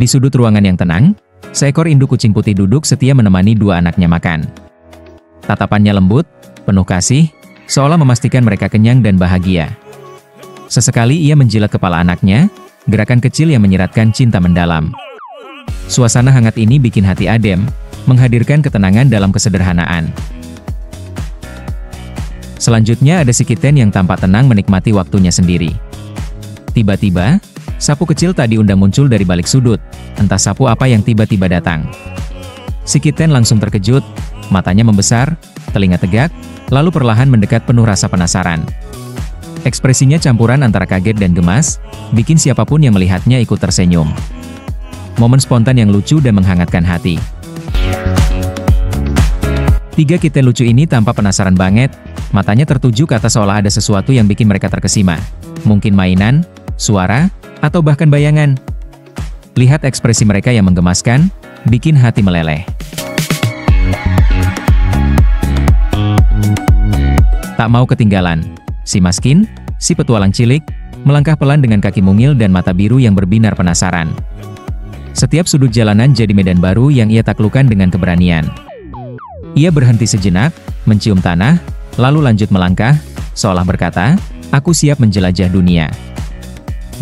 Di sudut ruangan yang tenang, seekor induk kucing putih duduk setia menemani dua anaknya makan. Tatapannya lembut, penuh kasih, seolah memastikan mereka kenyang dan bahagia. Sesekali ia menjilat kepala anaknya, gerakan kecil yang menyiratkan cinta mendalam. Suasana hangat ini bikin hati adem, menghadirkan ketenangan dalam kesederhanaan. Selanjutnya ada si kitten yang tampak tenang menikmati waktunya sendiri. Tiba-tiba, sapu kecil tak diundang muncul dari balik sudut, entah sapu apa yang tiba-tiba datang. Si kitten langsung terkejut, matanya membesar, telinga tegak, lalu perlahan mendekat penuh rasa penasaran. Ekspresinya campuran antara kaget dan gemas, bikin siapapun yang melihatnya ikut tersenyum. Momen spontan yang lucu dan menghangatkan hati. Tiga kitten lucu ini tampak penasaran banget, matanya tertuju ke atas seolah ada sesuatu yang bikin mereka terkesima. Mungkin mainan, suara, atau bahkan bayangan. Lihat ekspresi mereka yang menggemaskan, bikin hati meleleh. Tak mau ketinggalan, si Maskin, si petualang cilik, melangkah pelan dengan kaki mungil dan mata biru yang berbinar penasaran. Setiap sudut jalanan jadi medan baru yang ia taklukkan dengan keberanian. Ia berhenti sejenak, mencium tanah, lalu lanjut melangkah, seolah berkata, "Aku siap menjelajah dunia."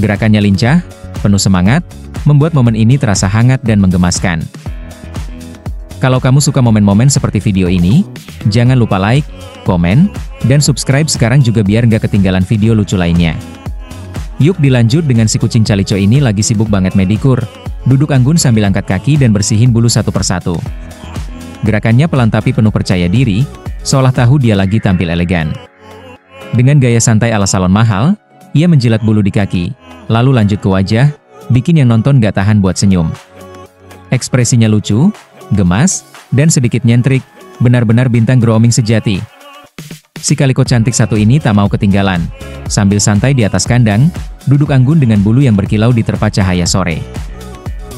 Gerakannya lincah, penuh semangat, membuat momen ini terasa hangat dan menggemaskan. Kalau kamu suka momen-momen seperti video ini, jangan lupa like, komen, dan subscribe sekarang juga biar nggak ketinggalan video lucu lainnya. Yuk dilanjut dengan si kucing calico ini lagi sibuk banget medikur, duduk anggun sambil angkat kaki dan bersihin bulu satu persatu. Gerakannya pelan tapi penuh percaya diri, seolah tahu dia lagi tampil elegan. Dengan gaya santai ala salon mahal, ia menjilat bulu di kaki, lalu lanjut ke wajah, bikin yang nonton gak tahan buat senyum. Ekspresinya lucu, gemas, dan sedikit nyentrik, benar-benar bintang grooming sejati. Si kaliko cantik satu ini tak mau ketinggalan. Sambil santai di atas kandang, duduk anggun dengan bulu yang berkilau diterpa cahaya sore.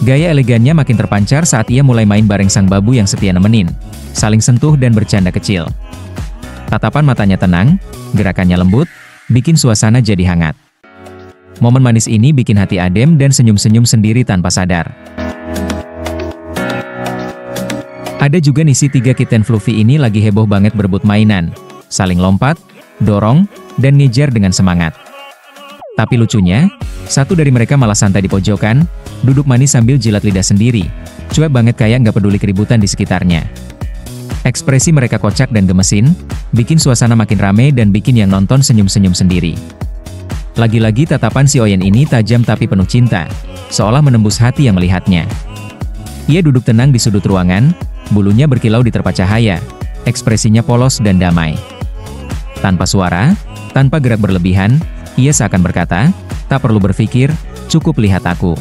Gaya elegannya makin terpancar saat ia mulai main bareng sang babu yang setia nemenin, saling sentuh dan bercanda kecil. Tatapan matanya tenang, gerakannya lembut, bikin suasana jadi hangat. Momen manis ini bikin hati adem dan senyum-senyum sendiri tanpa sadar. Ada juga nih si tiga kitten fluffy ini lagi heboh banget berebut mainan, saling lompat, dorong, dan ngejar dengan semangat. Tapi lucunya, satu dari mereka malah santai di pojokan, duduk manis sambil jilat lidah sendiri, cuek banget kayak nggak peduli keributan di sekitarnya. Ekspresi mereka kocak dan gemesin, bikin suasana makin rame dan bikin yang nonton senyum-senyum sendiri. Lagi-lagi tatapan si Oyen ini tajam tapi penuh cinta, seolah menembus hati yang melihatnya. Ia duduk tenang di sudut ruangan, bulunya berkilau diterpa cahaya, ekspresinya polos dan damai. Tanpa suara, tanpa gerak berlebihan, ia seakan berkata, "Tak perlu berpikir, cukup lihat aku."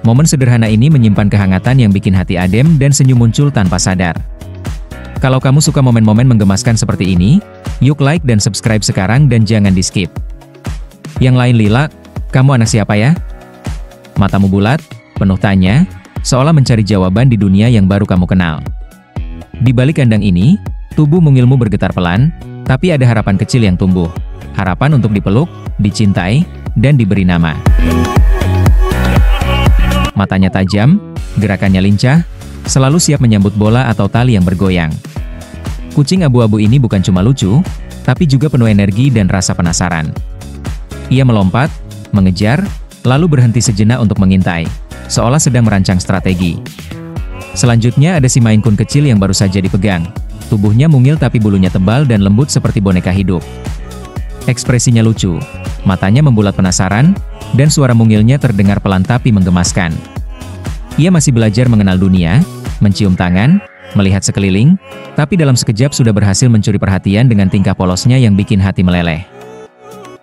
Momen sederhana ini menyimpan kehangatan yang bikin hati adem dan senyum muncul tanpa sadar. Kalau kamu suka momen-momen menggemaskan seperti ini, yuk like dan subscribe sekarang dan jangan di-skip. Yang lain lila, kamu anak siapa ya? Matamu bulat, penuh tanya, seolah mencari jawaban di dunia yang baru kamu kenal. Di balik kandang ini, tubuh mungilmu bergetar pelan, tapi ada harapan kecil yang tumbuh. Harapan untuk dipeluk, dicintai, dan diberi nama. Matanya tajam, gerakannya lincah, selalu siap menyambut bola atau tali yang bergoyang. Kucing abu-abu ini bukan cuma lucu, tapi juga penuh energi dan rasa penasaran. Ia melompat, mengejar, lalu berhenti sejenak untuk mengintai, seolah sedang merancang strategi. Selanjutnya ada si Maine Coon kecil yang baru saja dipegang. Tubuhnya mungil tapi bulunya tebal dan lembut seperti boneka hidup. Ekspresinya lucu, matanya membulat penasaran, dan suara mungilnya terdengar pelan tapi menggemaskan. Ia masih belajar mengenal dunia, mencium tangan, melihat sekeliling, tapi dalam sekejap sudah berhasil mencuri perhatian dengan tingkah polosnya yang bikin hati meleleh.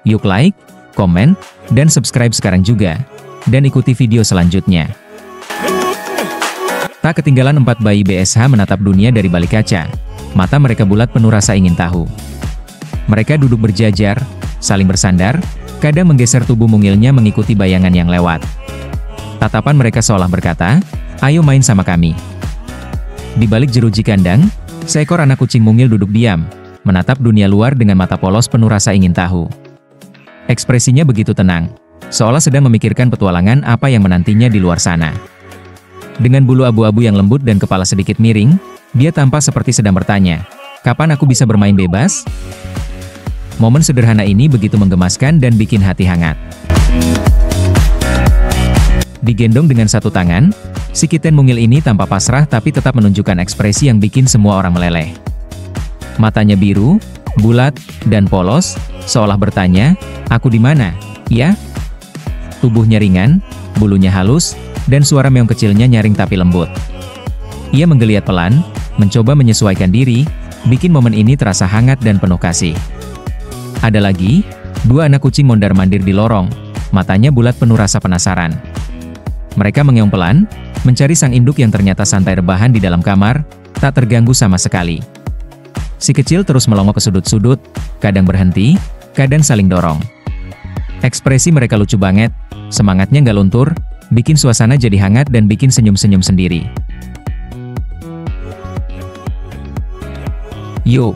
Yuk like, komen, dan subscribe sekarang juga, dan ikuti video selanjutnya. Tak ketinggalan 4 bayi BSH menatap dunia dari balik kaca. Mata mereka bulat penuh rasa ingin tahu. Mereka duduk berjajar, saling bersandar, kadang menggeser tubuh mungilnya mengikuti bayangan yang lewat. Tatapan mereka seolah berkata, "Ayo main sama kami." Di balik jeruji kandang, seekor anak kucing mungil duduk diam, menatap dunia luar dengan mata polos penuh rasa ingin tahu. Ekspresinya begitu tenang, seolah sedang memikirkan petualangan apa yang menantinya di luar sana. Dengan bulu abu-abu yang lembut dan kepala sedikit miring, dia tampak seperti sedang bertanya, "Kapan aku bisa bermain bebas?" Momen sederhana ini begitu menggemaskan dan bikin hati hangat. Digendong dengan satu tangan, si kitten mungil ini tampak pasrah tapi tetap menunjukkan ekspresi yang bikin semua orang meleleh. Matanya biru, bulat, dan polos, seolah bertanya, "Aku di mana?" "Ya?" Tubuhnya ringan, bulunya halus, dan suara meong kecilnya nyaring tapi lembut. Ia menggeliat pelan, mencoba menyesuaikan diri, bikin momen ini terasa hangat dan penuh kasih. Ada lagi, dua anak kucing mondar-mandir di lorong, matanya bulat penuh rasa penasaran. Mereka mengeong pelan, mencari sang induk yang ternyata santai rebahan di dalam kamar, tak terganggu sama sekali. Si kecil terus melongo ke sudut-sudut, kadang berhenti, kadang saling dorong. Ekspresi mereka lucu banget, semangatnya nggak luntur, bikin suasana jadi hangat dan bikin senyum-senyum sendiri. Yuk,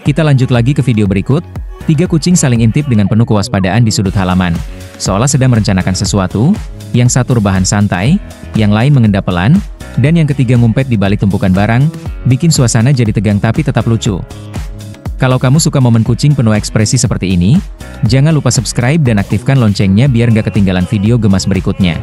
kita lanjut lagi ke video berikut. 3 kucing saling intip dengan penuh kewaspadaan di sudut halaman, seolah sedang merencanakan sesuatu. Yang satu rebahan santai, yang lain mengendap pelan, dan yang ketiga ngumpet di balik tumpukan barang, bikin suasana jadi tegang tapi tetap lucu. Kalau kamu suka momen kucing penuh ekspresi seperti ini, jangan lupa subscribe dan aktifkan loncengnya biar nggak ketinggalan video gemas berikutnya.